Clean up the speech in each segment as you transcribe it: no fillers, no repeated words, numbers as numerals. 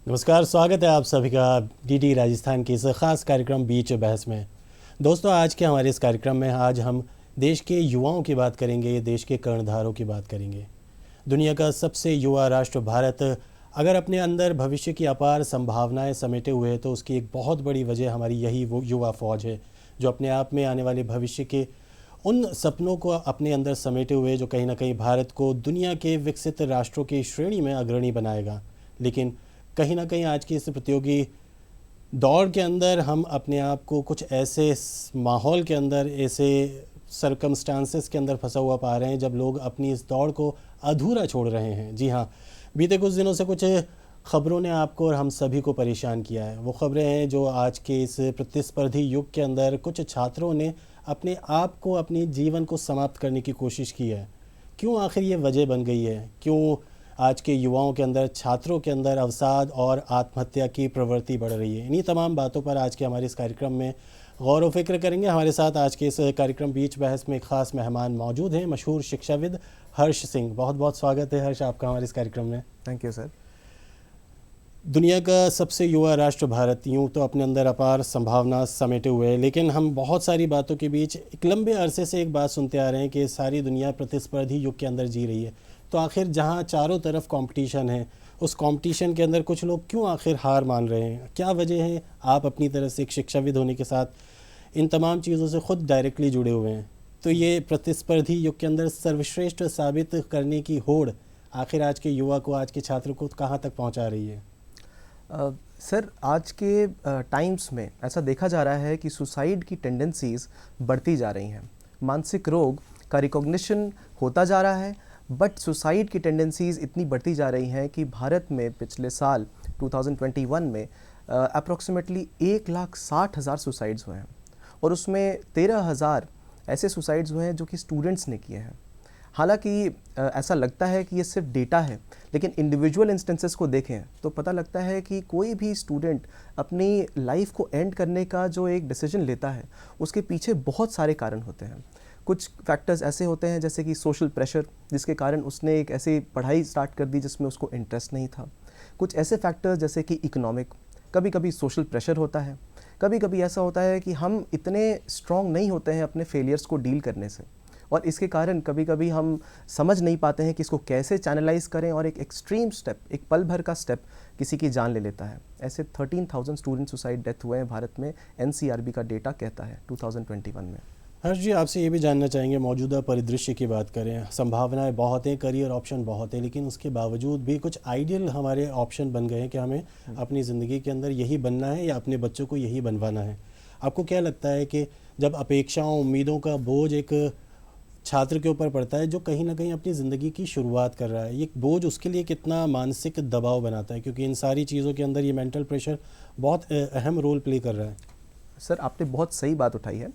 नमस्कार, स्वागत है आप सभी का डीडी राजस्थान के इस खास कार्यक्रम बीच बहस में। दोस्तों, आज के हमारे इस कार्यक्रम में आज हम देश के युवाओं की बात करेंगे, देश के कर्णधारों की बात करेंगे। दुनिया का सबसे युवा राष्ट्र भारत अगर अपने अंदर भविष्य की अपार संभावनाएं समेटे हुए है तो उसकी एक बहुत बड़ी वजह हमारी यही वो युवा फौज है, जो अपने आप में आने वाले भविष्य के उन सपनों को अपने अंदर समेटे हुए जो कहीं ना कहीं भारत को दुनिया के विकसित राष्ट्रों की श्रेणी में अग्रणी बनाएगा। लेकिन कहीं ना कहीं आज की इस प्रतियोगी दौड़ के अंदर हम अपने आप को कुछ ऐसे माहौल के अंदर, ऐसे सरकमस्टांसेस के अंदर फंसा हुआ पा रहे हैं जब लोग अपनी इस दौड़ को अधूरा छोड़ रहे हैं। जी हाँ, बीते कुछ दिनों से कुछ खबरों ने आपको और हम सभी को परेशान किया है। वो खबरें हैं जो आज के इस प्रतिस्पर्धी युग के अंदर कुछ छात्रों ने अपने आप को, अपने जीवन को समाप्त करने की कोशिश की है। क्यों आखिर ये वजह बन गई है? क्यों आज के युवाओं के अंदर, छात्रों के अंदर अवसाद और आत्महत्या की प्रवृत्ति बढ़ रही है? इन्हीं तमाम बातों पर आज के हमारे इस कार्यक्रम में गौर व फिक्र करेंगे। हमारे साथ आज के इस कार्यक्रम बीच बहस में एक खास मेहमान मौजूद हैं, मशहूर शिक्षाविद हर्ष सिंह। बहुत बहुत स्वागत है हर्ष आपका हमारे इस कार्यक्रम में। Thank you sir. दुनिया का सबसे युवा राष्ट्र भारत यूँ तो अपने अंदर अपार संभावना समेटे हुए है, लेकिन हम बहुत सारी बातों के बीच एक लंबे अरसे से एक बात सुनते आ रहे हैं कि सारी दुनिया प्रतिस्पर्धी युग के अंदर जी रही है। तो आखिर जहाँ चारों तरफ कंपटीशन है, उस कंपटीशन के अंदर कुछ लोग क्यों आखिर हार मान रहे हैं? क्या वजह है? आप अपनी तरफ से एक शिक्षाविद होने के साथ इन तमाम चीज़ों से खुद डायरेक्टली जुड़े हुए हैं, तो ये प्रतिस्पर्धी युग के अंदर सर्वश्रेष्ठ साबित करने की होड़ आखिर आज के युवा को, आज के छात्र को कहाँ तक पहुँचा रही है? सर, आज के टाइम्स में ऐसा देखा जा रहा है कि सुसाइड की टेंडेंसीज़ बढ़ती जा रही हैं। मानसिक रोग का रिकॉग्निशन होता जा रहा है, बट सुसाइड की टेंडेंसीज़ इतनी बढ़ती जा रही हैं कि भारत में पिछले साल 2021 में अप्रॉक्सीमेटली 1,60,000 सुसाइड्स हुए हैं और उसमें 13,000 ऐसे सुसाइड्स हुए हैं जो कि स्टूडेंट्स ने किए हैं। हालांकि ऐसा लगता है कि ये सिर्फ डेटा है, लेकिन इंडिविजुअल इंस्टेंसेस को देखें तो पता लगता है कि कोई भी स्टूडेंट अपनी लाइफ को एंड करने का जो एक डिसीजन लेता है उसके पीछे बहुत सारे कारण होते हैं। कुछ फैक्टर्स ऐसे होते हैं जैसे कि सोशल प्रेशर, जिसके कारण उसने एक ऐसी पढ़ाई स्टार्ट कर दी जिसमें उसको इंटरेस्ट नहीं था। कुछ ऐसे फैक्टर्स जैसे कि इकोनॉमिक, कभी कभी सोशल प्रेशर होता है। कभी कभी ऐसा होता है कि हम इतने स्ट्रॉन्ग नहीं होते हैं अपने फेलियर्स को डील करने से, और इसके कारण कभी कभी हम समझ नहीं पाते हैं कि इसको कैसे चैनलाइज करें, और एक एक्सट्रीम स्टेप, एक पल भर का स्टेप किसी की जान ले लेता है। ऐसे 13,000 स्टूडेंट सुसाइड डेथ हुए हैं भारत में, एनसीआरबी का डेटा कहता है 2021 में। हर्ष जी, आपसे ये भी जानना चाहेंगे, मौजूदा परिदृश्य की बात करें, संभावनाएं बहुत हैं, करियर ऑप्शन बहुत हैं, लेकिन उसके बावजूद भी कुछ आइडियल हमारे ऑप्शन बन गए हैं कि हमें अपनी ज़िंदगी के अंदर यही बनना है या अपने बच्चों को यही बनवाना है। आपको क्या लगता है कि जब अपेक्षाओं, उम्मीदों का बोझ एक छात्र के ऊपर पड़ता है जो कहीं ना कहीं अपनी ज़िंदगी की शुरुआत कर रहा है, ये बोझ उसके लिए कितना मानसिक दबाव बनाता है? क्योंकि इन सारी चीज़ों के अंदर ये मेंटल प्रेशर बहुत अहम रोल प्ले कर रहा है। सर, आपने बहुत सही बात उठाई है।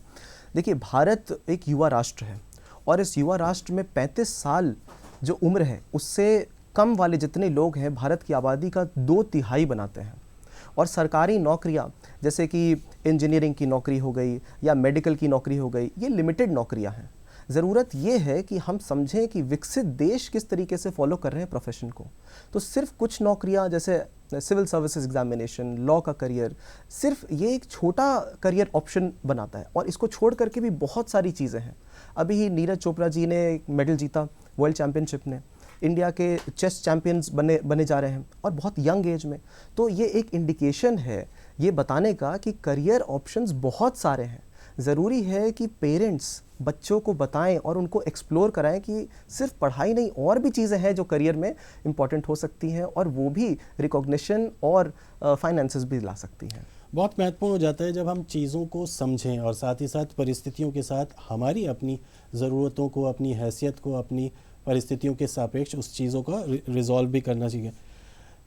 देखिए, भारत एक युवा राष्ट्र है और इस युवा राष्ट्र में 35 साल जो उम्र है उससे कम वाले जितने लोग हैं भारत की आबादी का 2/3 बनाते हैं। और सरकारी नौकरियां जैसे कि इंजीनियरिंग की नौकरी हो गई या मेडिकल की नौकरी हो गई, ये लिमिटेड नौकरियां हैं। ज़रूरत ये है कि हम समझें कि विकसित देश किस तरीके से फॉलो कर रहे हैं प्रोफेशन को। तो सिर्फ कुछ नौकरियां जैसे सिविल सर्विसेज एग्जामिनेशन, लॉ का करियर, सिर्फ ये एक छोटा करियर ऑप्शन बनाता है, और इसको छोड़ करके भी बहुत सारी चीज़ें हैं। अभी ही नीरज चोपड़ा जी ने एक मेडल जीता वर्ल्ड चैम्पियनशिप में, इंडिया के चेस चैम्पियंस बने जा रहे हैं और बहुत यंग एज में। तो ये एक इंडिकेशन है ये बताने का कि करियर ऑप्शंस बहुत सारे हैं। ज़रूरी है कि पेरेंट्स बच्चों को बताएं और उनको एक्सप्लोर कराएं कि सिर्फ पढ़ाई नहीं, और भी चीज़ें हैं जो करियर में इम्पॉर्टेंट हो सकती हैं, और वो भी रिकॉग्निशन और फाइनेंसेस भी ला सकती हैं। बहुत महत्वपूर्ण हो जाता है जब हम चीज़ों को समझें और साथ ही साथ परिस्थितियों के साथ हमारी अपनी ज़रूरतों को, अपनी हैसियत को, अपनी परिस्थितियों के सापेक्ष उस चीज़ों का रिजॉल्व भी करना चाहिए।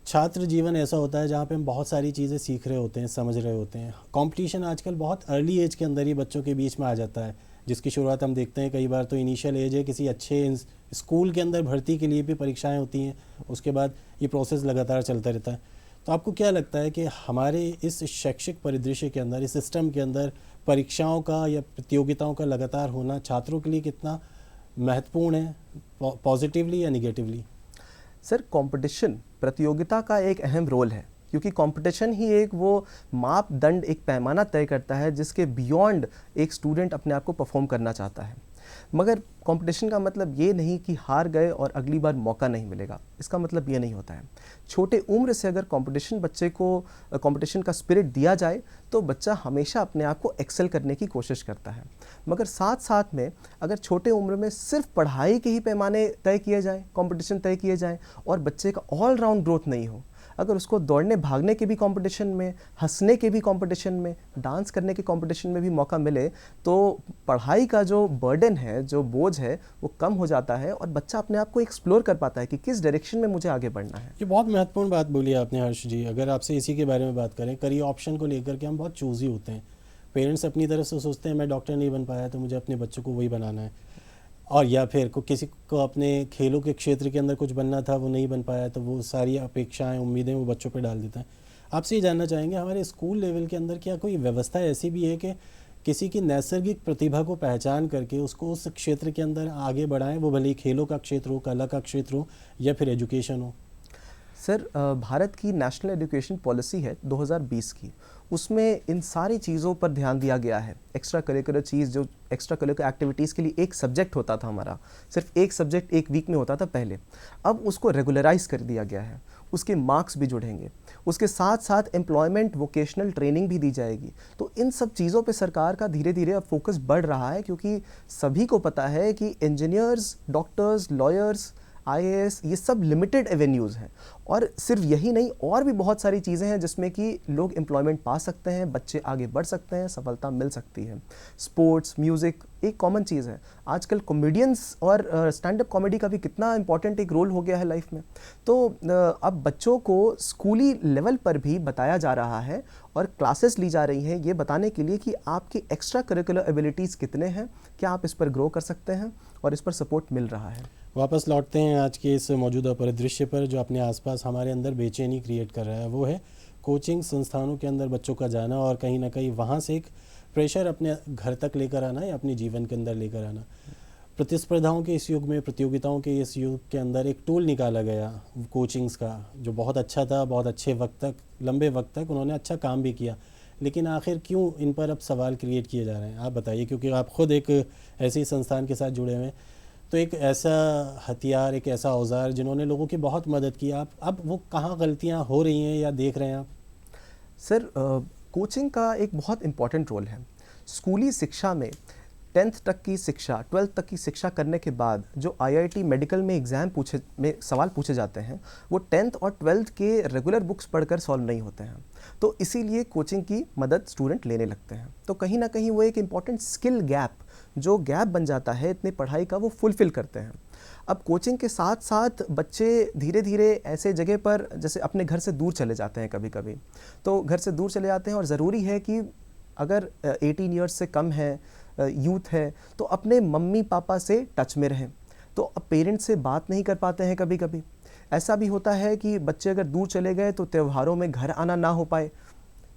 छात्र जीवन ऐसा होता है जहाँ पे हम बहुत सारी चीज़ें सीख रहे होते हैं, समझ रहे होते हैं। कंपटीशन आजकल बहुत अर्ली एज के अंदर ही बच्चों के बीच में आ जाता है, जिसकी शुरुआत हम देखते हैं कई बार तो इनिशियल एज है, किसी अच्छे स्कूल के अंदर भर्ती के लिए भी परीक्षाएं होती हैं, उसके बाद ये प्रोसेस लगातार चलता रहता है। तो आपको क्या लगता है कि हमारे इस शैक्षिक परिदृश्य के अंदर, इस सिस्टम के अंदर परीक्षाओं का या प्रतियोगिताओं का लगातार होना छात्रों के लिए कितना महत्वपूर्ण है, पॉजिटिवली या निगेटिवली? सर, कंपटीशन, प्रतियोगिता का एक अहम रोल है, क्योंकि कंपटीशन ही एक वो मापदंड, एक पैमाना तय करता है जिसके बियॉन्ड एक स्टूडेंट अपने आप को परफॉर्म करना चाहता है। मगर कंपटीशन का मतलब ये नहीं कि हार गए और अगली बार मौका नहीं मिलेगा, इसका मतलब ये नहीं होता है। छोटे उम्र से अगर बच्चे को कंपटीशन का स्पिरिट दिया जाए तो बच्चा हमेशा अपने आप को एक्सेल करने की कोशिश करता है। मगर साथ साथ में अगर छोटे उम्र में सिर्फ पढ़ाई के ही पैमाने तय किए जाएं, कंपटीशन तय किए जाएं और बच्चे का ऑल राउंड ग्रोथ नहीं हो, अगर उसको दौड़ने भागने के भी कंपटीशन में, हंसने के भी कंपटीशन में, डांस करने के कंपटीशन में भी मौका मिले, तो पढ़ाई का जो बर्डन है, जो बोझ है, वो कम हो जाता है और बच्चा अपने आप को एक्सप्लोर कर पाता है कि किस डायरेक्शन में मुझे आगे बढ़ना है। ये बहुत महत्वपूर्ण बात बोली आपने हर्ष जी। अगर आपसे इसी के बारे में बात करें, करियर ऑप्शन को लेकर के हम बहुत चूज़ी होते हैं। पेरेंट्स अपनी तरफ से सोचते हैं मैं डॉक्टर नहीं बन पाया तो मुझे अपने बच्चों को वही बनाना है, और या फिर किसी को अपने खेलों के क्षेत्र के अंदर कुछ बनना था, वो नहीं बन पाया तो वो सारी अपेक्षाएं, उम्मीदें वो बच्चों पे डाल देता है। आपसे ये जानना चाहेंगे, हमारे स्कूल लेवल के अंदर क्या कोई व्यवस्था ऐसी भी है कि किसी की नैसर्गिक प्रतिभा को पहचान करके उसको उस क्षेत्र के अंदर आगे बढ़ाएं, वो भले ही खेलों का क्षेत्र हो, कला का क्षेत्र हो या फिर एजुकेशन हो? सर, भारत की नेशनल एजुकेशन पॉलिसी है 2020 की, उसमें इन सारी चीज़ों पर ध्यान दिया गया है। एक्स्ट्रा करिकुलर चीज़, जो एक्स्ट्रा करिकुलर एक्टिविटीज़ के लिए एक सब्जेक्ट होता था हमारा, सिर्फ एक सब्जेक्ट एक वीक में होता था पहले, अब उसको रेगुलराइज कर दिया गया है। उसके मार्क्स भी जुड़ेंगे, उसके साथ साथ एम्प्लॉयमेंट वोकेशनल ट्रेनिंग भी दी जाएगी। तो इन सब चीज़ों पे सरकार का धीरे धीरे अब फोकस बढ़ रहा है, क्योंकि सभी को पता है कि इंजीनियर्स, डॉक्टर्स, लॉयर्स, आईएएस, ये सब लिमिटेड एवेन्यूज़ हैं। और सिर्फ यही नहीं, और भी बहुत सारी चीज़ें हैं जिसमें कि लोग एम्प्लॉयमेंट पा सकते हैं, बच्चे आगे बढ़ सकते हैं, सफलता मिल सकती है। स्पोर्ट्स, म्यूज़िक एक कॉमन चीज़ है। आजकल कॉमेडियंस और स्टैंड अप कॉमेडी का भी कितना इंपॉर्टेंट एक रोल हो गया है लाइफ में। तो अब बच्चों को स्कूली लेवल पर भी बताया जा रहा है और क्लासेस ली जा रही हैं ये बताने के लिए कि आपकी एक्स्ट्रा करिकुलर एबिलिटीज़ कितने हैं, क्या आप इस पर ग्रो कर सकते हैं, और इस पर सपोर्ट मिल रहा है। वापस लौटते हैं आज के इस मौजूदा परिदृश्य पर जो अपने आसपास हमारे अंदर बेचैनी क्रिएट कर रहा है। वो है कोचिंग संस्थानों के अंदर बच्चों का जाना और कहीं ना कहीं वहाँ से एक प्रेशर अपने घर तक लेकर आना या अपने जीवन के अंदर लेकर आना। प्रतिस्पर्धाओं के इस युग में, प्रतियोगिताओं के इस युग के अंदर एक टूल निकाला गया कोचिंग्स का, जो बहुत अच्छा था, बहुत अच्छे वक्त तक, लंबे वक्त तक उन्होंने अच्छा काम भी किया। लेकिन आखिर क्यों इन पर अब सवाल क्रिएट किए जा रहे हैं, आप बताइए, क्योंकि आप खुद एक ऐसी संस्थान के साथ जुड़े हुए हैं। तो एक ऐसा हथियार, एक ऐसा औजार जिन्होंने लोगों की बहुत मदद की, आप अब वो कहाँ गलतियाँ हो रही हैं या देख रहे हैं आप? सर, कोचिंग का एक बहुत इम्पॉर्टेंट रोल है। स्कूली शिक्षा में 10th तक की शिक्षा, 12th तक की शिक्षा करने के बाद जो IIT मेडिकल में सवाल पूछे जाते हैं, वो 10th और 12th के रेगुलर बुक्स पढ़कर सॉल्व नहीं होते हैं। तो इसीलिए कोचिंग की मदद स्टूडेंट लेने लगते हैं। तो कहीं ना कहीं वो एक इम्पॉर्टेंट स्किल गैप, जो गैप बन जाता है इतनी पढ़ाई का, वो फुलफ़िल करते हैं। अब कोचिंग के साथ साथ बच्चे धीरे धीरे ऐसे जगह पर, जैसे अपने घर से दूर चले जाते हैं कभी कभी, तो घर से दूर चले जाते हैं और ज़रूरी है कि अगर 18 ईयर्स से कम है, यूथ है, तो अपने मम्मी पापा से टच में रहें। तो अब पेरेंट्स से बात नहीं कर पाते हैं, कभी कभी ऐसा भी होता है कि बच्चे अगर दूर चले गए तो त्योहारों में घर आना ना हो पाए।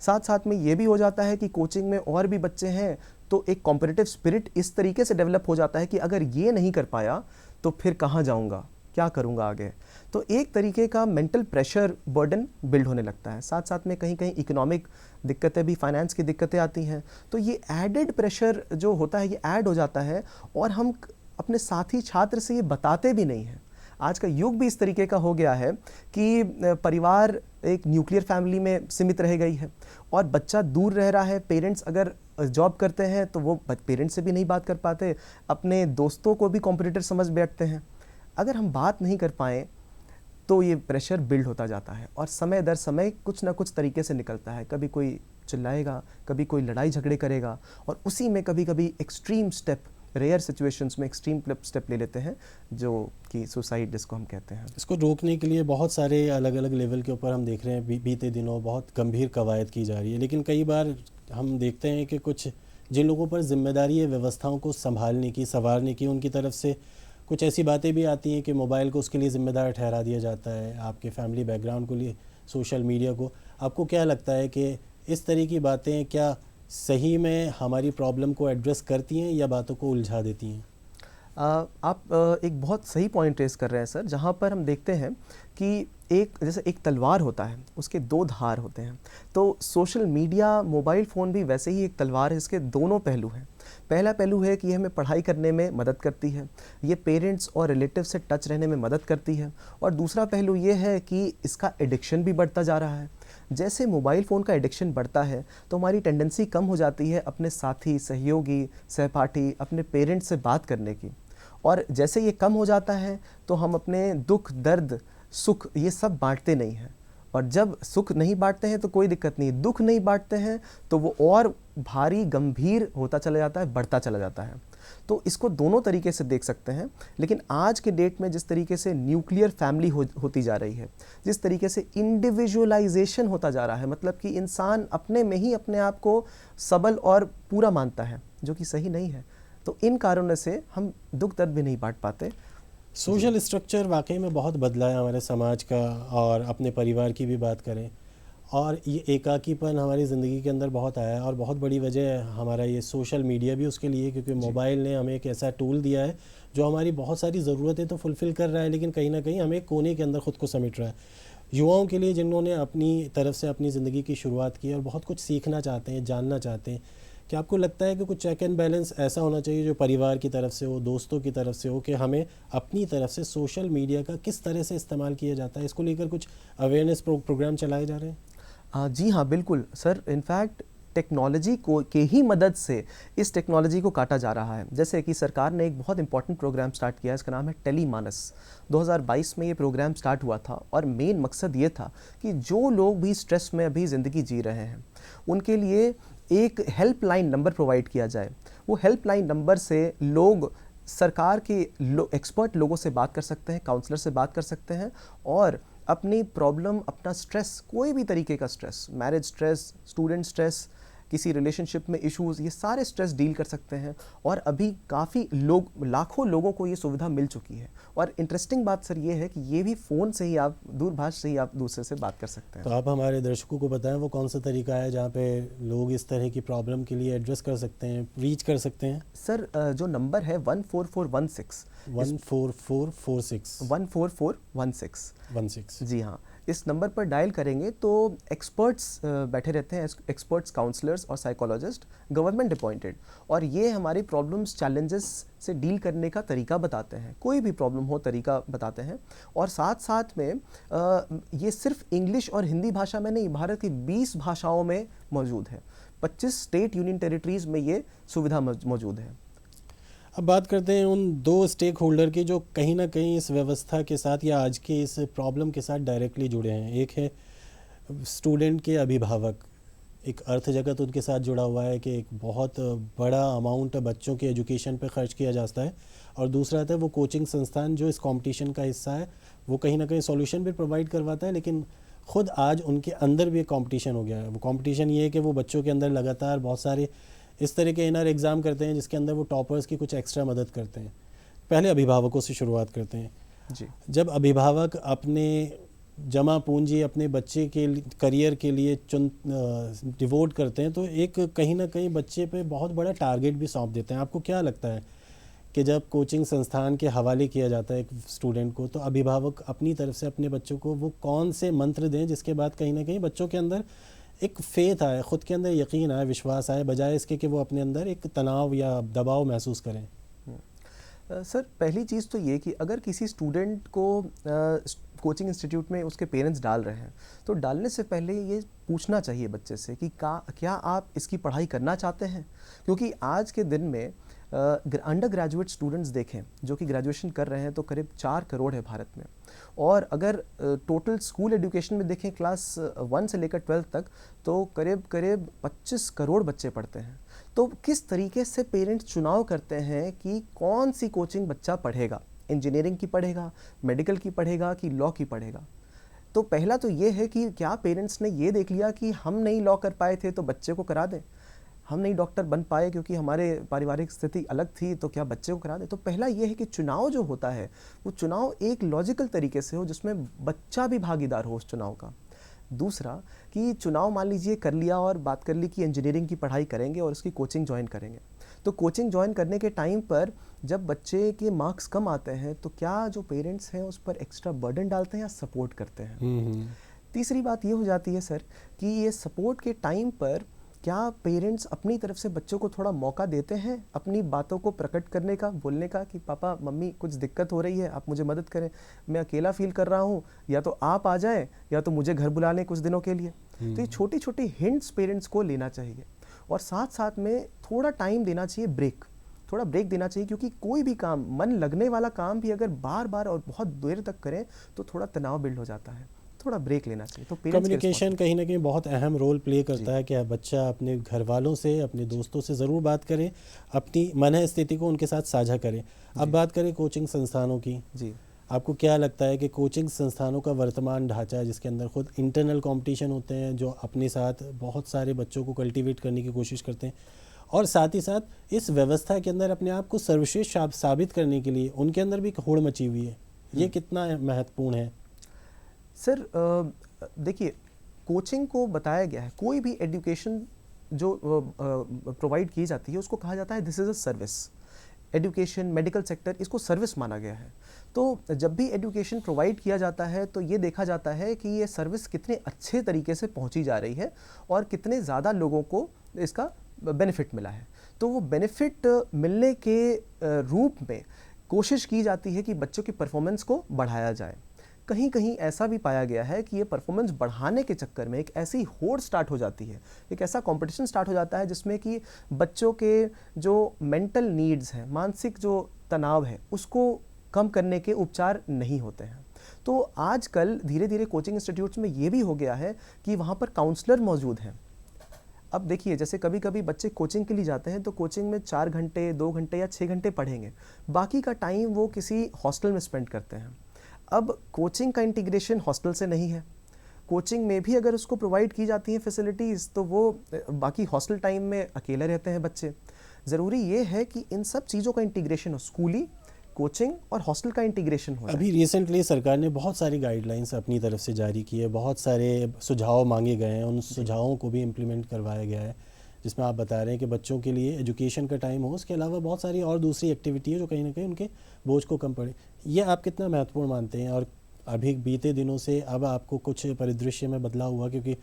साथ साथ में ये भी हो जाता है कि कोचिंग में और भी बच्चे हैं, तो एक कॉम्पिटिटिव स्पिरिट इस तरीके से डेवलप हो जाता है कि अगर ये नहीं कर पाया तो फिर कहाँ जाऊँगा, क्या करूँगा आगे। तो एक तरीके का मेंटल प्रेशर, बर्डन बिल्ड होने लगता है। साथ साथ में कहीं कहीं इकोनॉमिक दिक्कतें भी, फाइनेंस की दिक्कतें आती हैं। तो ये एडेड प्रेशर जो होता है, ये ऐड हो जाता है और हम अपने साथी छात्र से ये बताते भी नहीं हैं। आज का युग भी इस तरीके का हो गया है कि परिवार एक न्यूक्लियर फैमिली में सीमित रह गई है और बच्चा दूर रह रहा है। पेरेंट्स अगर जॉब करते हैं तो वो पेरेंट्स से भी नहीं बात कर पाते, अपने दोस्तों को भी कॉम्पिटिटर समझ बैठते हैं। अगर हम बात नहीं कर पाएँ तो ये प्रेशर बिल्ड होता जाता है और समय दर समय कुछ ना कुछ तरीके से निकलता है। कभी कोई चिल्लाएगा, कभी कोई लड़ाई झगड़े करेगा, और उसी में कभी कभी एक्सट्रीम स्टेप, रेयर सिचुएशंस में एक्सट्रीम स्टेप ले लेते हैं, जो कि सुसाइड जिसको हम कहते हैं। इसको रोकने के लिए बहुत सारे अलग अलग लेवल के ऊपर हम देख रहे हैं बीते दिनों बहुत गंभीर कवायद की जा रही है। लेकिन कई बार हम देखते हैं कि कुछ जिन लोगों पर जिम्मेदारी है व्यवस्थाओं को संभालने की, संवारने की, उनकी तरफ से कुछ ऐसी बातें भी आती हैं कि मोबाइल को उसके लिए ज़िम्मेदार ठहरा दिया जाता है, आपके फैमिली बैकग्राउंड को लिए, सोशल मीडिया को। आपको क्या लगता है कि इस तरह की बातें क्या सही में हमारी प्रॉब्लम को एड्रेस करती हैं या बातों को उलझा देती हैं? आप एक बहुत सही पॉइंट रेस कर रहे हैं सर, जहाँ पर हम देखते हैं कि जैसे एक तलवार होता है, उसके दो धार होते हैं। तो सोशल मीडिया, मोबाइल फ़ोन भी वैसे ही एक तलवार है, इसके दोनों पहलू हैं। पहला पहलू है कि ये हमें पढ़ाई करने में मदद करती है, ये पेरेंट्स और रिलेटिव से टच रहने में मदद करती है, और दूसरा पहलू ये है कि इसका एडिक्शन भी बढ़ता जा रहा है। जैसे मोबाइल फ़ोन का एडिक्शन बढ़ता है तो हमारी टेंडेंसी कम हो जाती है अपने साथी, सहयोगी, सहपाठी, अपने पेरेंट्स से बात करने की। और जैसे ये कम हो जाता है तो हम अपने दुख, दर्द, सुख ये सब बांटते नहीं हैं। और जब सुख नहीं बांटते हैं तो कोई दिक्कत नहीं, दुख नहीं बांटते हैं तो वो और भारी, गंभीर होता चला जाता है, बढ़ता चला जाता है। तो इसको दोनों तरीके से देख सकते हैं। लेकिन आज के डेट में जिस तरीके से न्यूक्लियर फैमिली होती जा रही है, जिस तरीके से इंडिविजुअलाइजेशन होता जा रहा है, मतलब कि इंसान अपने में ही अपने आप को सबल और पूरा मानता है, जो कि सही नहीं है। तो इन कारणों से हम दुख दर्द भी नहीं बांट पाते। सोशल स्ट्रक्चर वाकई में बहुत बदला है हमारे समाज का, और अपने परिवार की भी बात करें, और ये एकाकीपन हमारी ज़िंदगी के अंदर बहुत आया है। और बहुत बड़ी वजह हमारा ये सोशल मीडिया भी उसके लिए, क्योंकि मोबाइल ने हमें एक ऐसा टूल दिया है जो हमारी बहुत सारी ज़रूरतें तो फुलफ़िल कर रहा है, लेकिन कहीं ना कहीं हमें कोने के अंदर ख़ुद को समेट रहा है। युवाओं के लिए, जिन्होंने अपनी तरफ से अपनी ज़िंदगी की शुरुआत की और बहुत कुछ सीखना चाहते हैं, जानना चाहते हैं, क्या आपको लगता है कि कुछ चेक एंड बैलेंस ऐसा होना चाहिए जो परिवार की तरफ से हो, दोस्तों की तरफ से हो, कि हमें अपनी तरफ से सोशल मीडिया का किस तरह से इस्तेमाल किया जाता है, इसको लेकर कुछ अवेयरनेस प्रोग्राम चलाए जा रहे हैं? जी हाँ, बिल्कुल सर। इनफैक्ट टेक्नोलॉजी को के ही मदद से इस टेक्नोलॉजी को काटा जा रहा है। जैसे कि सरकार ने एक बहुत इंपॉर्टेंट प्रोग्राम स्टार्ट किया है, इसका नाम है टेलीमानस। 2022 में ये प्रोग्राम स्टार्ट हुआ था, और मेन मकसद ये था कि जो लोग भी स्ट्रेस में अभी ज़िंदगी जी रहे हैं, उनके लिए एक हेल्पलाइन नंबर प्रोवाइड किया जाए। वो हेल्पलाइन नंबर से लोग सरकार के एक्सपर्ट लोगों से बात कर सकते हैं, काउंसलर से बात कर सकते हैं, और अपनी प्रॉब्लम, अपना स्ट्रेस, कोई भी तरीके का stress, marriage stress, student stress, किसी रिलेशनशिप में इश्यूज़, ये सारे स्ट्रेस डील कर सकते हैं। और अभी काफ़ी लोग, लाखों लोगों को ये सुविधा मिल चुकी है। और इंटरेस्टिंग बात सर ये है कि ये भी फ़ोन से ही आप, दूरभाष से ही आप दूसरे से बात कर सकते हैं। तो आप हमारे दर्शकों को बताएं वो कौन सा तरीका है जहाँ पे लोग इस तरह की प्रॉब्लम के लिए एड्रेस कर सकते हैं, रीच कर सकते हैं? सर जो नंबर है 14416 14446 14416 जी हाँ, इस नंबर पर डायल करेंगे तो एक्सपर्ट्स बैठे रहते हैं, एक्सपर्ट्स, काउंसलर्स और साइकोलॉजिस्ट, गवर्नमेंट अपॉइंटेड, और ये हमारी प्रॉब्लम्स, चैलेंजेस से डील करने का तरीका बताते हैं। कोई भी प्रॉब्लम हो, तरीका बताते हैं। और साथ साथ में ये सिर्फ इंग्लिश और हिंदी भाषा में नहीं, भारत की 20 भाषाओं में मौजूद है। 25 स्टेट यूनियन टेरिटरीज़ में ये सुविधा मौजूद है। अब बात करते हैं उन दो स्टेक होल्डर की जो कहीं ना कहीं इस व्यवस्था के साथ या आज के इस प्रॉब्लम के साथ डायरेक्टली जुड़े हैं। एक है स्टूडेंट के अभिभावक, एक अर्थ जगत उनके साथ जुड़ा हुआ है कि एक बहुत बड़ा अमाउंट बच्चों के एजुकेशन पे खर्च किया जाता है, और दूसरा आता है वो कोचिंग संस्थान जो इस कंपटीशन का हिस्सा है, वो कहीं ना कहीं सॉल्यूशन भी प्रोवाइड करवाता है, लेकिन ख़ुद आज उनके अंदर भी एक कंपटीशन हो गया है। वो कंपटीशन ये है कि वो बच्चों के अंदर लगातार बहुत सारे इस तरह के इनर एग्ज़ाम करते हैं जिसके अंदर वो टॉपर्स की कुछ एक्स्ट्रा मदद करते हैं। पहले अभिभावकों से शुरुआत करते हैं जी। जब अभिभावक अपने जमा पूंजी अपने बच्चे के करियर के लिए डिवोट करते हैं, तो एक कहीं ना कहीं बच्चे पे बहुत बड़ा टारगेट भी सौंप देते हैं। आपको क्या लगता है कि जब कोचिंग संस्थान के हवाले किया जाता है एक स्टूडेंट को, तो अभिभावक अपनी तरफ से अपने बच्चों को वो कौन से मंत्र दें जिसके बाद कहीं ना कहीं बच्चों के अंदर एक फेथ आए, ख़ुद के अंदर यकीन आए, विश्वास आए, बजाय इसके कि वो अपने अंदर एक तनाव या दबाव महसूस करें? सर पहली चीज़ तो ये कि अगर किसी स्टूडेंट को कोचिंग इंस्टीट्यूट में उसके पेरेंट्स डाल रहे हैं, तो डालने से पहले ये पूछना चाहिए बच्चे से कि क्या आप इसकी पढ़ाई करना चाहते हैं। क्योंकि आज के दिन में अंडर ग्रेजुएट स्टूडेंट्स देखें जो कि ग्रेजुएशन कर रहे हैं तो करीब 4 करोड़ है भारत में। और अगर टोटल स्कूल एजुकेशन में देखें क्लास 1 से लेकर 12 तक, तो करीब 25 करोड़ बच्चे पढ़ते हैं। तो किस तरीके से पेरेंट्स चुनाव करते हैं कि कौन सी कोचिंग बच्चा पढ़ेगा, इंजीनियरिंग की पढ़ेगा, मेडिकल की पढ़ेगा कि लॉ की पढ़ेगा। तो पहला तो ये है कि क्या पेरेंट्स ने ये देख लिया कि हम नहीं लॉ कर पाए थे तो बच्चे को करा दें, हम नहीं डॉक्टर बन पाए क्योंकि हमारे पारिवारिक स्थिति अलग थी तो क्या बच्चे को करा दें। तो पहला ये है कि चुनाव जो होता है वो चुनाव एक लॉजिकल तरीके से हो जिसमें बच्चा भी भागीदार हो उस चुनाव का। दूसरा कि चुनाव मान लीजिए कर लिया और बात कर ली कि इंजीनियरिंग की पढ़ाई करेंगे और उसकी कोचिंग ज्वाइन करेंगे, तो कोचिंग ज्वाइन करने के टाइम पर जब बच्चे के मार्क्स कम आते हैं तो क्या जो पेरेंट्स हैं उस पर एक्स्ट्रा बर्डन डालते हैं या सपोर्ट करते हैं? तीसरी बात ये हो जाती है सर कि ये सपोर्ट के टाइम पर क्या पेरेंट्स अपनी तरफ से बच्चों को थोड़ा मौका देते हैं अपनी बातों को प्रकट करने का, बोलने का कि पापा मम्मी कुछ दिक्कत हो रही है, आप मुझे मदद करें, मैं अकेला फील कर रहा हूँ, या तो आप आ जाएं या तो मुझे घर बुला लें कुछ दिनों के लिए। तो ये छोटी छोटी हिंट्स पेरेंट्स को लेना चाहिए और साथ साथ में थोड़ा टाइम देना चाहिए, थोड़ा ब्रेक देना चाहिए, क्योंकि कोई भी काम, मन लगने वाला काम भी अगर बार बार और बहुत देर तक करें तो थोड़ा तनाव बिल्ड हो जाता है, थोड़ा ब्रेक लेना चाहिए। तो कम्युनिकेशन कहीं ना कहीं बहुत अहम रोल प्ले करता है कि बच्चा अपने घर वालों से, अपने दोस्तों से ज़रूर बात करें, अपनी मन स्थिति को उनके साथ साझा करें। अब बात करें कोचिंग संस्थानों की, जी, आपको क्या लगता है कि कोचिंग संस्थानों का वर्तमान ढांचा, जिसके अंदर खुद इंटरनल कंपटीशन होते हैं जो अपने साथ बहुत सारे बच्चों को कल्टीवेट करने की कोशिश करते हैं, और साथ ही साथ इस व्यवस्था के अंदर अपने आप को सर्वश्रेष्ठ साबित करने के लिए उनके अंदर भी एक होड़ मची हुई है, ये कितना महत्वपूर्ण है? सर देखिए, कोचिंग को बताया गया है, कोई भी एजुकेशन जो प्रोवाइड की जाती है उसको कहा जाता है this is a service. Education, medical sector, इसको सर्विस माना गया है। तो जब भी एजुकेशन प्रोवाइड किया जाता है तो ये देखा जाता है कि ये सर्विस कितने अच्छे तरीके से पहुंची जा रही है और कितने ज़्यादा लोगों को इसका बेनिफिट मिला है। तो वो बेनिफिट मिलने के रूप में कोशिश की जाती है कि बच्चों की परफॉर्मेंस को बढ़ाया जाए। कहीं कहीं ऐसा भी पाया गया है कि ये परफॉर्मेंस बढ़ाने के चक्कर में एक ऐसी होड़ स्टार्ट हो जाती है, एक ऐसा कंपटीशन स्टार्ट हो जाता है जिसमें कि बच्चों के जो मेंटल नीड्स हैं, मानसिक जो तनाव है, उसको कम करने के उपचार नहीं होते हैं। तो आजकल धीरे धीरे कोचिंग इंस्टीट्यूट्स में ये भी हो गया है कि वहाँ पर काउंसलर मौजूद हैं। अब देखिए, जैसे कभी कभी बच्चे कोचिंग के लिए जाते हैं तो कोचिंग में 4 घंटे, 2 घंटे या 6 घंटे पढ़ेंगे, बाकी का टाइम वो किसी हॉस्टल में स्पेंड करते हैं। अब कोचिंग का इंटीग्रेशन हॉस्टल से नहीं है, कोचिंग में भी अगर उसको प्रोवाइड की जाती हैं फैसिलिटीज़ तो वो बाकी हॉस्टल टाइम में अकेले रहते हैं बच्चे। ज़रूरी ये है कि इन सब चीज़ों का इंटीग्रेशन हो, स्कूली, कोचिंग और हॉस्टल का इंटीग्रेशन हो। अभी रिसेंटली सरकार ने बहुत सारी गाइडलाइंस अपनी तरफ से जारी की है, बहुत सारे सुझाव मांगे गए हैं, उन सुझावों को भी इम्प्लीमेंट करवाया गया है, जिसमें आप बता रहे हैं कि बच्चों के लिए एजुकेशन का टाइम हो, उसके अलावा बहुत सारी और दूसरी एक्टिविटी है जो कहीं ना कहीं उनके बोझ को कम पड़े। ये आप कितना महत्वपूर्ण मानते हैं? और अभी बीते दिनों से अब आपको कुछ परिदृश्य में बदलाव हुआ, क्योंकि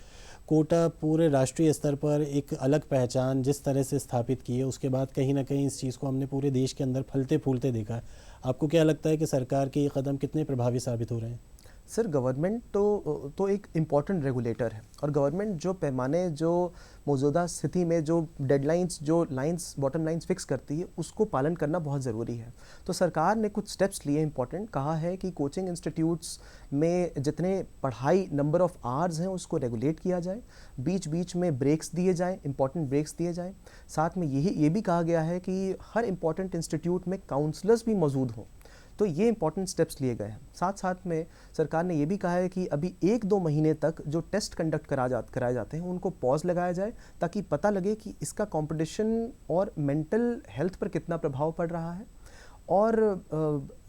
कोटा पूरे राष्ट्रीय स्तर पर एक अलग पहचान जिस तरह से स्थापित की है, उसके बाद कहीं ना कहीं इस चीज़ को हमने पूरे देश के अंदर फलते फूलते देखा है। आपको क्या लगता है कि सरकार के ये कदम कितने प्रभावी साबित हो रहे हैं? सर, गवर्नमेंट तो एक इम्पॉर्टेंट रेगुलेटर है और गवर्नमेंट जो पैमाने, जो मौजूदा स्थिति में जो डेडलाइंस, जो लाइंस, बॉटम लाइंस फिक्स करती है, उसको पालन करना बहुत ज़रूरी है। तो सरकार ने कुछ स्टेप्स लिए इम्पॉर्टेंट, कहा है कि कोचिंग इंस्टीट्यूट्स में जितने पढ़ाई नंबर ऑफ़ आवर्स हैं उसको रेगुलेट किया जाए, बीच बीच में ब्रेक्स दिए जाएँ, इंपॉर्टेंट ब्रेक्स दिए जाएँ। साथ में ये भी कहा गया है कि हर इंपॉर्टेंट इंस्टीट्यूट में काउंसलर्स भी मौजूद हों। तो ये इंपॉर्टेंट स्टेप्स लिए गए हैं। साथ साथ में सरकार ने ये भी कहा है कि अभी 1-2 महीने तक जो टेस्ट कंडक्ट कराए जाते हैं उनको पॉज लगाया जाए, ताकि पता लगे कि इसका कंपटीशन और मेंटल हेल्थ पर कितना प्रभाव पड़ रहा है। और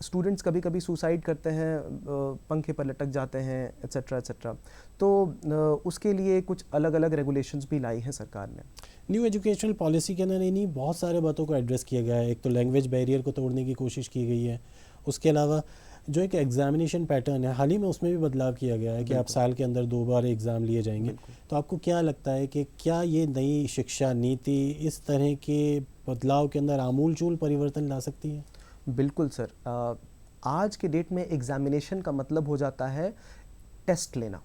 स्टूडेंट्स कभी कभी सुसाइड करते हैं, पंखे पर लटक जाते हैं, एट्सेट्रा एट्सेट्रा। तो उसके लिए कुछ अलग अलग रेगुलेशंस भी लाई हैं सरकार ने। न्यू एजुकेशनल पॉलिसी के अंदर इन्हीं बहुत सारे बातों को एड्रेस किया गया है। एक तो लैंग्वेज बैरियर को तोड़ने की कोशिश की गई है, उसके अलावा जो एक एग्जामिनेशन पैटर्न है हाल ही में उसमें भी बदलाव किया गया है कि आप साल के अंदर 2 बार एग्ज़ाम लिए जाएंगे। तो आपको क्या लगता है कि क्या ये नई शिक्षा नीति इस तरह के बदलाव के अंदर आमूलचूल परिवर्तन ला सकती है? बिल्कुल सर, आज के डेट में एग्ज़ामिनेशन का मतलब हो जाता है टेस्ट लेना।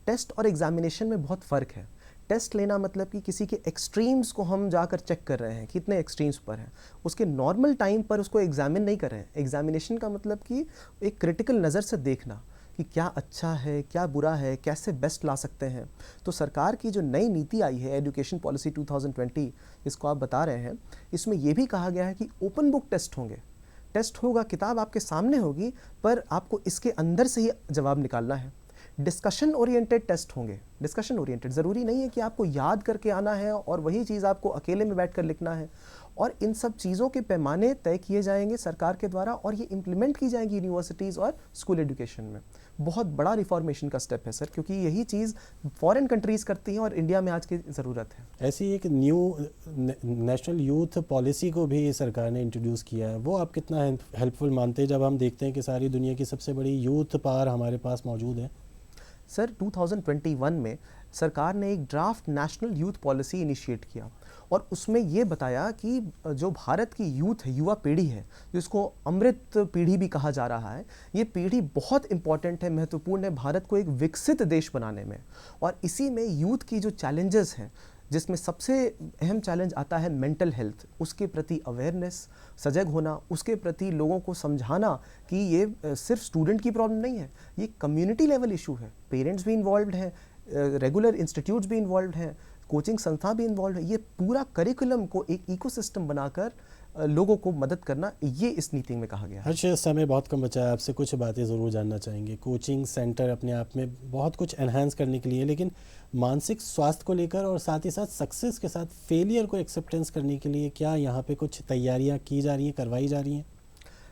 टेस्ट और एग्ज़ामिनेशन में बहुत फ़र्क है। टेस्ट लेना मतलब कि किसी के एक्सट्रीम्स को हम जाकर चेक कर रहे हैं, कितने एक्सट्रीम्स पर हैं, उसके नॉर्मल टाइम पर उसको एग्जामिन नहीं कर रहे हैं। एग्जामिनेशन का मतलब कि एक क्रिटिकल नज़र से देखना कि क्या अच्छा है, क्या बुरा है, कैसे बेस्ट ला सकते हैं। तो सरकार की जो नई नीति आई है एजुकेशन पॉलिसी 2020, इसको आप बता रहे हैं, इसमें यह भी कहा गया है कि ओपन बुक टेस्ट होंगे। टेस्ट होगा, किताब आपके सामने होगी, पर आपको इसके अंदर से ही जवाब निकालना है। डिस्कशन ओरिएंटेड टेस्ट होंगे। डिस्कशन ओरिएंटेड, ज़रूरी नहीं है कि आपको याद करके आना है और वही चीज़ आपको अकेले में बैठकर लिखना है। और इन सब चीज़ों के पैमाने तय किए जाएंगे सरकार के द्वारा और ये इम्प्लीमेंट की जाएंगी यूनिवर्सिटीज़ और स्कूल एजुकेशन में। बहुत बड़ा रिफॉर्मेशन का स्टेप है सर, क्योंकि यही चीज़ फॉरेन कंट्रीज़ करती हैं और इंडिया में आज की ज़रूरत है। ऐसी एक न्यू नेशनल यूथ पॉलिसी को भी सरकार ने इंट्रोड्यूस किया है, वो आप कितना हेल्पफुल मानते हैं जब हम देखते हैं कि सारी दुनिया की सबसे बड़ी यूथ पावर हमारे पास मौजूद है? सर 2021 में सरकार ने एक draft national youth policy initiate किया और उसमें ये बताया कि जो भारत की यूथ है, युवा पीढ़ी है, जिसको अमृत पीढ़ी भी कहा जा रहा है, ये पीढ़ी बहुत इंपॉर्टेंट है, महत्वपूर्ण है भारत को एक विकसित देश बनाने में। और इसी में यूथ की जो चैलेंजेस हैं, जिसमें सबसे अहम चैलेंज आता है मेंटल हेल्थ, उसके प्रति अवेयरनेस, सजग होना, उसके प्रति लोगों को समझाना कि ये सिर्फ स्टूडेंट की प्रॉब्लम नहीं है, ये कम्युनिटी लेवल इशू है। पेरेंट्स भी इन्वॉल्व हैं, रेगुलर इंस्टीट्यूट्स भी इन्वॉल्व हैं, कोचिंग संस्था भी इन्वॉल्व है। ये पूरा करिकुलम को एक इकोसिस्टम बनाकर लोगों को मदद करना, ये इस नीति में कहा गया है। हर्ष, समय बहुत कम बचा है, आपसे कुछ बातें ज़रूर जानना चाहेंगे। कोचिंग सेंटर अपने आप में बहुत कुछ एनहांस करने के लिए, लेकिन मानसिक स्वास्थ्य को लेकर और साथ ही साथ सक्सेस के साथ फेलियर को एक्सेप्टेंस करने के लिए क्या यहाँ पे कुछ तैयारियाँ की जा रही हैं, करवाई जा रही हैं?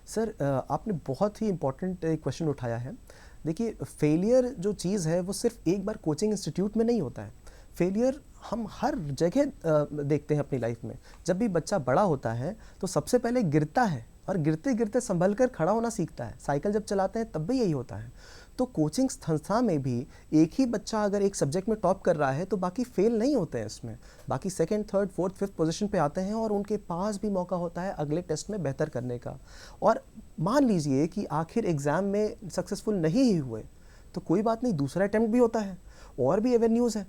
सर आपने बहुत ही इम्पोर्टेंट क्वेश्चन उठाया है। देखिए, फेलियर जो चीज़ है वो सिर्फ एक बार कोचिंग इंस्टीट्यूट में नहीं होता है। फेलियर हम हर जगह देखते हैं अपनी लाइफ में। जब भी बच्चा बड़ा होता है तो सबसे पहले गिरता है और गिरते गिरते संभल कर खड़ा होना सीखता है। साइकिल जब चलाते हैं तब भी यही होता है। तो कोचिंग संस्था में भी एक ही बच्चा अगर एक सब्जेक्ट में टॉप कर रहा है तो बाकी फेल नहीं होते हैं इसमें, बाकी second, third, fourth, fifth position पे आते हैं और उनके पास भी मौका होता है अगले टेस्ट में बेहतर करने का। और मान लीजिए कि आखिर एग्ज़ाम में सक्सेसफुल नहीं ही हुए तो कोई बात नहीं, दूसरा अटैम्प्ट भी होता है और भी एवेन्यूज़ है।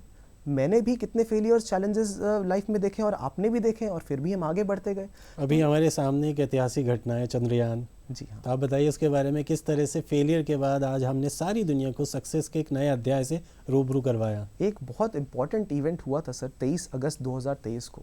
मैंने भी कितने फेलियर्स, चैलेंजेस लाइफ में देखे और आपने भी देखे और फिर भी हम आगे बढ़ते गए। अभी हमारे सामने एक ऐतिहासिक घटना है, चंद्रयान। जी हाँ। तो आप बताइए उसके बारे में, किस तरह से फेलियर के बाद आज हमने सारी दुनिया को सक्सेस के एक नए अध्याय से रूबरू करवाया। एक बहुत इम्पॉर्टेंट इवेंट हुआ था सर 23 अगस्त 2023 को,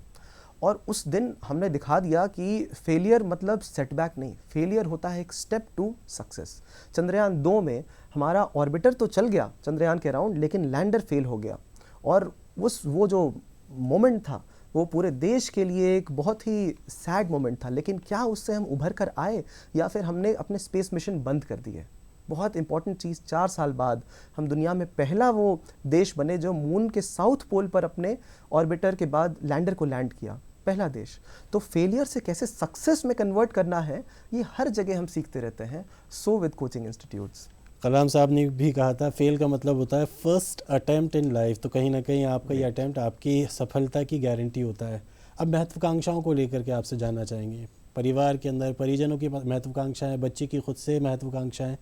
और उस दिन हमने दिखा दिया कि फेलियर मतलब सेटबैक नहीं, फेलियर होता है एक स्टेप टू सक्सेस। चंद्रयान 2 में हमारा ऑर्बिटर तो चल गया चंद्रयान के अराउंड, लेकिन लैंडर फेल हो गया और वो जो मोमेंट था वो पूरे देश के लिए एक बहुत ही सैड मोमेंट था। लेकिन क्या उससे हम उभर कर आए या फिर हमने अपने स्पेस मिशन बंद कर दिए? बहुत इंपॉर्टेंट चीज़, 4 साल बाद हम दुनिया में पहला वो देश बने जो मून के साउथ पोल पर अपने ऑर्बिटर के बाद लैंडर को लैंड किया, पहला देश। तो फेलियर से कैसे सक्सेस में कन्वर्ट करना है, ये हर जगह हम सीखते रहते हैं। So with coaching institutes. Kalam sahab ने भी कहा था, फेल का मतलब होता है फर्स्ट अटेम्प्ट इन लाइफ। तो कहीं ना कहीं आपका ये अटेम्प्ट आपकी सफलता की गारंटी होता है। अब महत्वाकांक्षाओं को लेकर के आपसे जानना चाहेंगे। परिवार के अंदर परिजनों की महत्वाकांक्षाएं, बच्चे की खुद से महत्वाकांक्षाएं,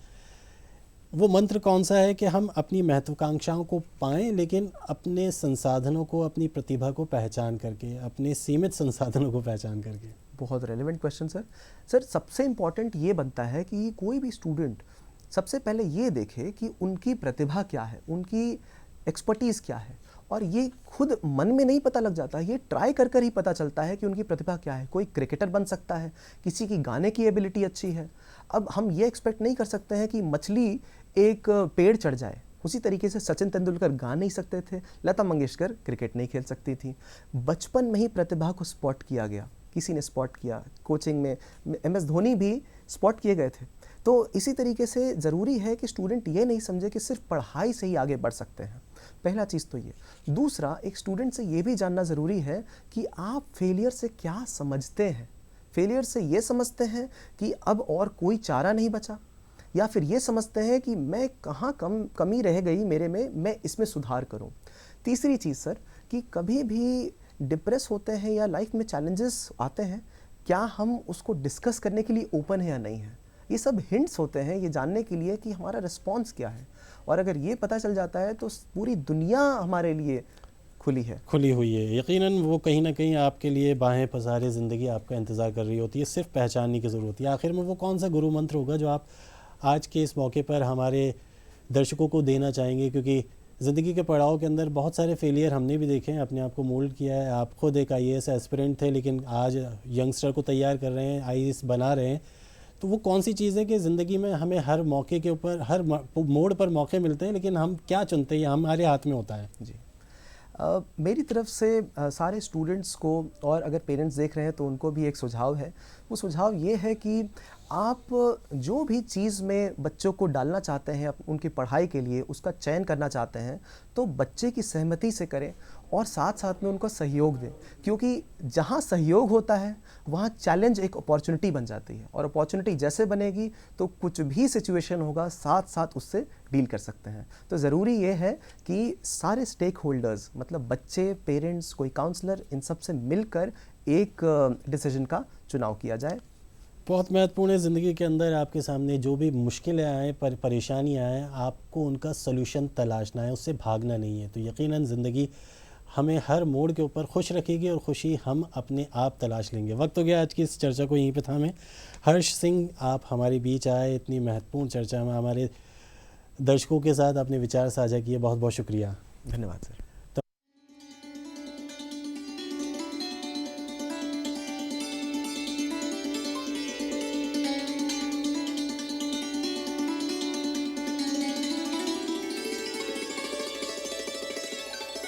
वो मंत्र कौन सा है कि हम अपनी महत्वाकांक्षाओं को पाएं, लेकिन अपने संसाधनों को, अपनी प्रतिभा को पहचान करके, अपने सीमित संसाधनों को पहचान करके? बहुत रेलेवेंट क्वेश्चन सर। सर सबसे इम्पॉर्टेंट ये बनता है कि कोई भी स्टूडेंट सबसे पहले ये देखे कि उनकी प्रतिभा क्या है, उनकी एक्सपर्टीज़ क्या है। और ये खुद मन में नहीं पता लग जाता, ये ट्राई कर कर ही पता चलता है कि उनकी प्रतिभा क्या है। कोई क्रिकेटर बन सकता है, किसी की गाने की एबिलिटी अच्छी है। अब हम ये एक्सपेक्ट नहीं कर सकते हैं कि मछली एक पेड़ चढ़ जाए। उसी तरीके से सचिन तेंदुलकर गा नहीं सकते थे, लता मंगेशकर क्रिकेट नहीं खेल सकती थी। बचपन में ही प्रतिभा को स्पॉट किया गया, किसी ने स्पॉट किया। कोचिंग में MS धोनी भी स्पॉट किए गए थे। तो इसी तरीके से ज़रूरी है कि स्टूडेंट ये नहीं समझे कि सिर्फ पढ़ाई से ही आगे बढ़ सकते हैं। पहला चीज़ तो ये। दूसरा, एक स्टूडेंट से ये भी जानना ज़रूरी है कि आप फेलियर से क्या समझते हैं। फेलियर से ये समझते हैं कि अब और कोई चारा नहीं बचा, या फिर ये समझते हैं कि मैं कहाँ कमी रह गई मेरे में, मैं इसमें सुधार करूँ। तीसरी चीज़ सर, कि कभी भी डिप्रेस होते हैं या लाइफ में चैलेंजेस आते हैं, क्या हम उसको डिस्कस करने के लिए ओपन है या नहीं है। ये सब हिंट्स होते हैं ये जानने के लिए कि हमारा रिस्पॉन्स क्या है। और अगर ये पता चल जाता है तो पूरी दुनिया हमारे लिए खुली हुई है। यकीनन वो कहीं ना कहीं आपके लिए बाहें पसारे ज़िंदगी आपका इंतज़ार कर रही होती है, सिर्फ पहचानने की ज़रूरत है। आखिर में वो कौन सा गुरु मंत्र होगा जो आप आज के इस मौके पर हमारे दर्शकों को देना चाहेंगे? क्योंकि ज़िंदगी के पड़ाव के अंदर बहुत सारे फेलियर हमने भी देखे हैं, अपने आप को मोल्ड किया है। आप खुद एक IAS एस्पिरेंट थे, लेकिन आज यंगस्टर को तैयार कर रहे हैं, IAS बना रहे हैं। तो वो कौन सी चीज़ है कि ज़िंदगी में हमें हर मौके के ऊपर, हर मोड़ पर मौके मिलते हैं, लेकिन हम क्या चुनते हैं हमारे हाथ में होता है? जी। मेरी तरफ से सारे स्टूडेंट्स को, और अगर पेरेंट्स देख रहे हैं तो उनको भी एक सुझाव है। वो सुझाव ये है कि आप जो भी चीज़ में बच्चों को डालना चाहते हैं उनकी पढ़ाई के लिए, उसका चयन करना चाहते हैं, तो बच्चे की सहमति से करें और साथ साथ में उनको सहयोग दें, क्योंकि जहाँ सहयोग होता है वहाँ चैलेंज एक अपॉर्चुनिटी बन जाती है, और अपॉर्चुनिटी जैसे बनेगी तो कुछ भी सिचुएशन होगा साथ साथ उससे डील कर सकते हैं। तो ज़रूरी ये है कि सारे स्टेक होल्डर्स, मतलब बच्चे, पेरेंट्स, कोई काउंसलर, इन सब से मिलकर एक डिसीजन का चुनाव किया जाए। बहुत महत्वपूर्ण है ज़िंदगी के अंदर आपके सामने जो भी मुश्किलें आएँ, परेशानियाँ आएँ, आपको उनका सॉल्यूशन तलाशना है, उससे भागना नहीं है। तो यकीनन ज़िंदगी हमें हर मोड़ के ऊपर खुश रखेगी और खुशी हम अपने आप तलाश लेंगे। वक्त हो गया आज की इस चर्चा को यहीं पे थामें। हर्ष सिंह, आप हमारे बीच आए, इतनी महत्वपूर्ण चर्चा में हमारे दर्शकों के साथ अपने विचार साझा किए, बहुत बहुत शुक्रिया। धन्यवाद सर।